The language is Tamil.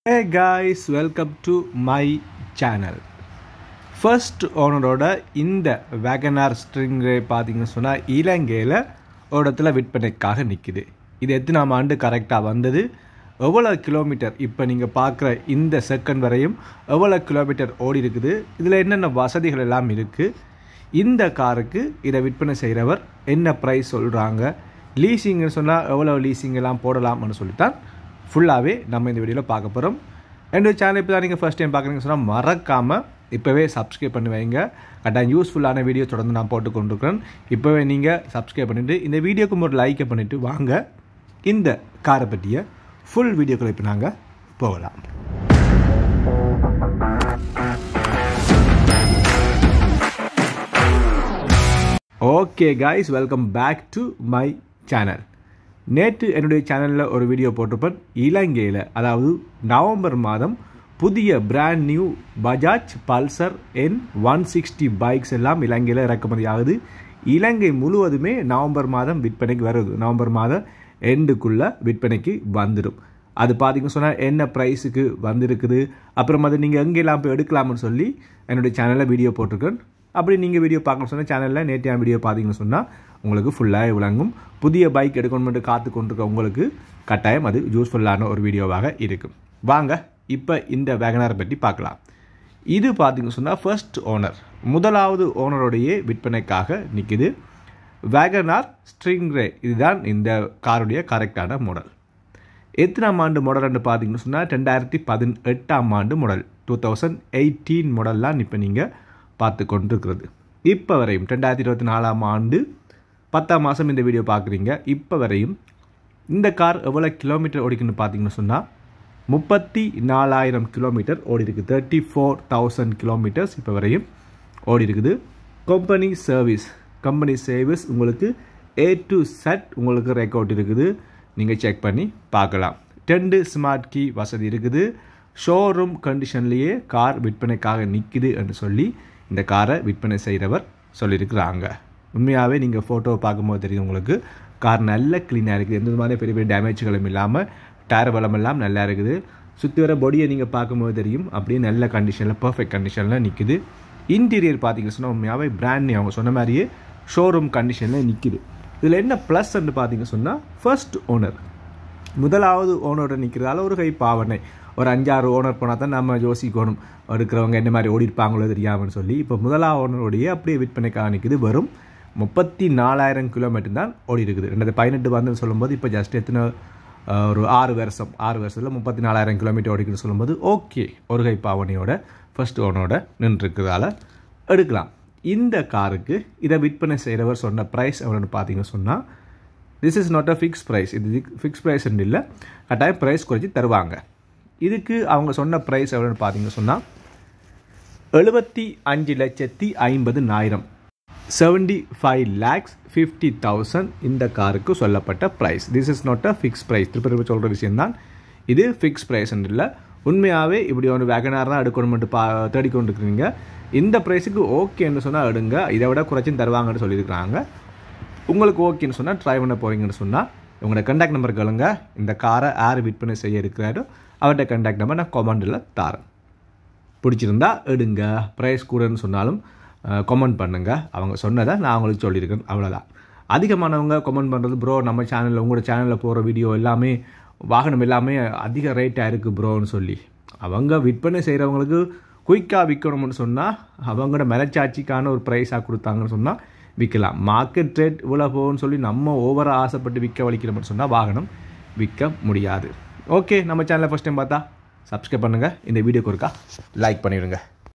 Hey guys, welcome to my channel. First owner இந்த Wagoner Stingray பாத்தீங்கன்னா சொன்னா இலங்கையில ஒரு இடத்துல விற்பனைக்காக நிக்குது. இது எத்தனாம் ஆண்டு கரெக்ட்டா வந்தது? எவ்வளவு கிலோமீட்டர் இப்போ நீங்க பார்க்குற இந்த செகண்ட் வரையும் எவ்வளவு கிலோமீட்டர் ஓடி இருக்குது? இதுல என்னென்ன வசதிகள் எல்லாம் இருக்கு? இந்த காருக்கு இதை விற்பனை செய்றவர் என்ன பிரைஸ் சொல்றாங்க? லீசிங்னு சொன்னா எவ்வளவு லீசிங் எல்லாம் போடலாம்னு சொல்லித்தான் ஃபுல்லாகவே நம்ம இந்த வீடியோவில் பார்க்க போகிறோம். என்னோட சேனல் இப்போ தான் நீங்கள் ஃபஸ்ட் டைம் பார்க்குறீங்கன்னு சொன்னால் மறக்காமல் இப்போவே சப்ஸ்கிரைப் பண்ணி வைங்க. கரெக்டாக யூஸ்ஃபுல்லான வீடியோ தொடர்ந்து நான் போட்டு கொண்டிருக்கிறேன். இப்போவே நீங்கள் சப்ஸ்கிரைப் பண்ணிவிட்டு இந்த வீடியோக்கு ஒரு லைக்கை பண்ணிவிட்டு வாங்க இந்த காரை பற்றிய ஃபுல் வீடியோக்களை இப்போ நாங்கள் போகலாம். Okay guys, welcome back to my channel. நேற்று என்னுடைய சேனலில் ஒரு வீடியோ போட்டிருப்பேன். இலங்கையில் அதாவது நவம்பர் மாதம் புதிய brand new Bajaj Pulsar N160 bikes எல்லாம் இலங்கையில் இறக்குமதி ஆகுது. இலங்கை முழுவதுமே நவம்பர் மாதம் விற்பனைக்கு வருது. நவம்பர் மாதம் எண்டுக்குள்ளே விற்பனைக்கு வந்துடும். அது பார்த்தீங்கன்னு சொன்னால் என்ன ப்ரைஸுக்கு வந்திருக்குது, அப்புறம் அது நீங்கள் எங்கெல்லாம் போய் எடுக்கலாம்னு சொல்லி என்னுடைய சேனலில் வீடியோ போட்டிருக்கேன். அப்படி நீங்கள் வீடியோ பார்க்கணும்னு சொன்னால் சேனலில் நேற்றையான வீடியோ பார்த்தீங்கன்னு சொன்னால் உங்களுக்கு ஃபுல்லாக விளங்கும். புதிய பைக் எடுக்கணும்னு காத்து கொண்டிருக்க உங்களுக்கு கட்டாயம் அது யூஸ்ஃபுல்லான ஒரு வீடியோவாக இருக்கும். வாங்க இப்போ இந்த வேகனாரை பற்றி பார்க்கலாம். இது பார்த்தீங்கன்னு சொன்னால் ஃபர்ஸ்ட் ஓனர், முதலாவது ஓனருடைய விற்பனைக்காக நிற்குது. வேகனார் ஸ்ட்ரிங்ரே, இதுதான் இந்த காருடைய கரெக்டான மாடல். எத்தனாம் ஆண்டு மாடல்னு பார்த்தீங்கன்னு சொன்னால் 2018ஆம் ஆண்டு மாடல், 2018 மாடல்லாம் இப்போ நீங்கள் பார்த்து கொண்டிருக்கிறது. இப்போ வரையும் 2024ஆம் ஆண்டு 10ஆம் மாதம் இந்த வீடியோ பார்க்குறீங்க. இப்போ வரையும் இந்த கார் எவ்வளோ கிலோமீட்டர் ஓடிக்குன்னு பார்த்தீங்கன்னு சொன்னால் 34,000 கிலோமீட்டர் ஓடி இருக்குது. 34,000 கிலோமீட்டர்ஸ் இப்போ வரையும் ஓடி இருக்குது. கம்பெனி சர்வீஸ் உங்களுக்கு A to Z உங்களுக்கு ரெக்கார்ட் இருக்குது. நீங்கள் செக் பண்ணி பார்க்கலாம். 2 ஸ்மார்ட் கீ வசதி இருக்குது. ஷோரூம் கண்டிஷன்லேயே கார் விற்பனைக்காக நிற்குது என்று சொல்லி இந்த காரை விற்பனை செய்கிறவர் சொல்லியிருக்கிறாங்க. உண்மையாகவே நீங்கள் ஃபோட்டோவை பார்க்கும்போது தெரியும் உங்களுக்கு கார் நல்ல க்ளீனாக இருக்குது. எந்த மாதிரி பெரிய பெரிய டேமேஜ்களும் இல்லாமல் டயர் வளமெல்லாம் நல்லா இருக்குது. சுற்றி வர பாடியை நீங்கள் பார்க்கும்போது தெரியும் அப்படியே நல்ல கண்டிஷனில் பர்ஃபெக்ட் கண்டிஷனில் நிற்குது. இன்டீரியர் பார்த்தீங்கன்னு சொன்னால் உண்மையாகவே பிராண்ட் அவங்க சொன்ன மாதிரியே ஷோரூம் கண்டிஷனில் நிற்குது. இதில் என்ன ப்ளஸ்ன்னு பார்த்தீங்கன்னு சொன்னால் ஃபர்ஸ்ட் ஓனர், முதலாவது ஓனரோட நிற்கிறதால ஒரு கை பாவனை. ஒரு 5-6 ஓனர் போனால் தான் நம்ம யோசிக்கணும் இருக்கிறவங்க என்ன மாதிரி ஓடிருப்பாங்களோ தெரியாமன்னு சொல்லி. இப்போ முதலாவது ஓனருடைய அப்படியே விற்பனைக்காக நிற்குது. வெறும் 34,000 கிலோமீட்டர் தான் ஓடி இருக்குது. 2018 வந்து சொல்லும்போது இப்போ ஜஸ்ட் எத்தனை ஒரு 6 வருஷத்தில் 34,000 கிலோமீட்டர் ஓடிக்குன்னு சொல்லும்போது ஓகே, ஒரு கை பாவனையோட ஃபர்ஸ்ட் ஓனரோட நின்றுருக்கிறதால எடுக்கலாம். இந்த காருக்கு இதை விற்பனை செய்கிறவர் சொன்ன ப்ரைஸ் எவ்வளோன்னு பார்த்தீங்கன்னு சொன்னால் this is not a fix price. இது ஃபிக்ஸ் ப்ரைஸ்ன்னு இல்லை, கட்டாயம் ப்ரைஸ் குறைச்சி தருவாங்க. இதுக்கு அவங்க சொன்ன ப்ரைஸ் எவ்வளோன்னு பார்த்தீங்கன்னு சொன்னால் 75,50,000 75,50,000 இந்த காருக்கு சொல்லப்பட்ட price. This is not a fix price. திருப்பி சொல்கிற விஷயம்தான், இது ஃபிக்ஸ் ப்ரைஸ்ன்னு இல்லை. உண்மையாகவே இப்படி ஒரு வேகனார் தான் எடுக்கணும்ட்டு தேடிக்கொண்டு இருக்கிறீங்க. இந்த ப்ரைஸுக்கு ஓகேன்னு சொன்னால் எடுங்க, இதை விட குறைச்சும் தருவாங்கன்னு சொல்லியிருக்கிறாங்க. உங்களுக்கு ஓகேன்னு சொன்னால் ட்ரை பண்ண போகிறீங்கன்னு சொன்னால் உங்களோட கண்டாக்ட் நம்பர் கேளுங்க. இந்த காரை யார் விற்பனை செய்ய இருக்கிறாரோ அவர்கிட்ட கண்டாக்ட் நம்பர் நான் கமெண்டில் தாரேன். பிடிச்சிருந்தா எடுங்க. ப்ரைஸ் கூடன்னு சொன்னாலும் கமெண்ட் பண்ணுங்கள். அவங்க சொன்னதை நான் அவங்களுக்கு சொல்லியிருக்கேன், அவ்வளோதான். அதிகமானவங்க கமெண்ட் பண்ணுறது ப்ரோ நம்ம சேனலில் உங்களோட சேனலில் போகிற வீடியோ எல்லாமே வாகனம் எல்லாமே அதிக ரேட்டாக இருக்குது ப்ரோன்னு சொல்லி. அவங்க விற்பனை செய்கிறவங்களுக்கு குயிக்காக விற்கணும்னு சொன்னால் அவங்களோட மனச்சாட்சிக்கான ஒரு ப்ரைஸாக கொடுத்தாங்கன்னு சொன்னால் விற்கலாம். மார்க்கெட் ரேட் இவ்வளோ போகும்னு சொல்லி நம்ம ஓவராக ஆசைப்பட்டு விற்க வலிக்கிறோம்னு சொன்னால் வாகனம் விற்க முடியாது. ஓகே, நம்ம சேனலை ஃபஸ்ட் டைம் பார்த்தா சப்ஸ்கிரைப் பண்ணுங்கள். இந்த வீடியோக்கு ஒருக்கா லைக் பண்ணிவிடுங்க.